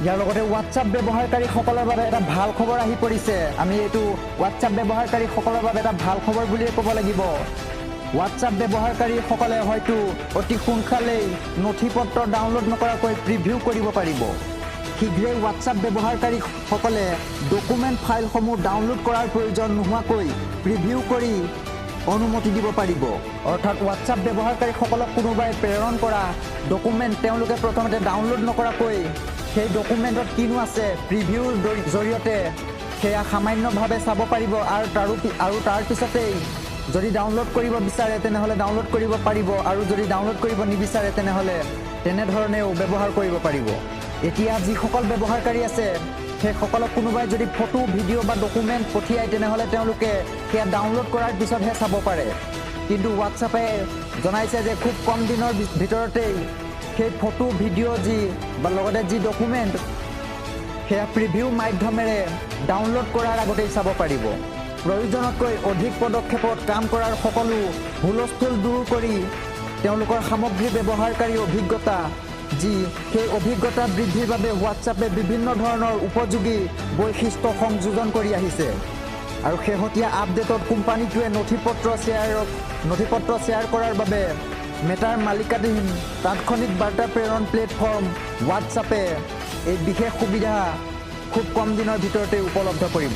ইয়াৰ লগতে হোৱাটছআপ ব্যৱহাৰকাৰীসকলৰ বাবে এটা ভাল খবৰ আহি পৰিছে। আমি এইটো হোৱাটছআপ ব্যৱহাৰকাৰীসকলৰ বাবে এটা ভাল খবৰ বুলিয়ে ক'ব লাগিব। হোৱাটছআপ ব্যৱহাৰকাৰীসকলে হয়তো অতি সোনকালেই নথিপত্ৰ ডাউনলোড নকৰাকৈ প্ৰিভিউ কৰিব পাৰিব। শীঘ্ৰেই হোৱাটছআপ ব্যৱহাৰকাৰীসকলে ডকুমেণ্ট ফাইলসমূহ ডাউনলোড কৰাৰ প্ৰয়োজন নোহোৱাকৈ প্ৰিভিউ কৰি অনুমতি দিব পাৰিব। অৰ্থাৎ হোৱাটছআপ ব্যৱহাৰকাৰীসকলক কোনোবাই প্ৰেৰণ কৰা ডকুমেণ্ট তেওঁলোকে প্ৰথমতে ডাউনলোড নকৰাকৈ সেই ডকুমেণ্টত কিনো আছে প্ৰিভিউৰ জৰিয়তে সেয়া সামান্যভাৱে চাব পাৰিব আৰু তাৰ পিছতেই যদি ডাউনলোড কৰিব বিচাৰে তেনেহ'লে ডাউনলোড কৰিব পাৰিব, আৰু যদি ডাউনলোড কৰিব নিবিচাৰে তেনেহ'লে তেনেধৰণেও ব্যৱহাৰ কৰিব পাৰিব। এতিয়া যিসকল ব্যৱহাৰকাৰী আছে সেইসকলক কোনোবাই যদি ফটো ভিডিঅ' বা ডকুমেণ্ট পঠিয়ায় তেনেহ'লে তেওঁলোকে সেয়া ডাউনলোড কৰাৰ পিছতহে চাব পাৰে। কিন্তু হোৱাটছআপে জনাইছে যে খুব কম দিনৰ ভিতৰতেই সেই ফটো ভিডিঅ' বা লগতে যি ডকুমেণ্ট সেয়া প্ৰিভিউ মাধ্যমেৰে ডাউনলোড কৰাৰ আগতেই চাব পাৰিব। প্ৰয়োজনতকৈ অধিক পদক্ষেপত কাম কৰাৰ সকলো হুলস্থুল দূৰ কৰি তেওঁলোকৰ সামগ্ৰী ব্যৱহাৰকাৰী অভিজ্ঞতা সেই অভিজ্ঞতা বৃদ্ধিৰ বাবে হোৱাটছআপে বিভিন্ন ধৰণৰ উপযোগী বৈশিষ্ট্য সংযোজন কৰি আহিছে। আৰু শেহতীয়া আপডেটত কোম্পানীটোৱে নথিপত্ৰ শ্বেয়াৰ কৰাৰ বাবে মেটাৰ মালিকাধীন তাৎক্ষণিক বাৰ্তা প্ৰেৰণ প্লেটফৰ্ম হোৱাটছআপে এই বিশেষ সুবিধা খুব কম দিনৰ ভিতৰতে উপলব্ধ কৰিব।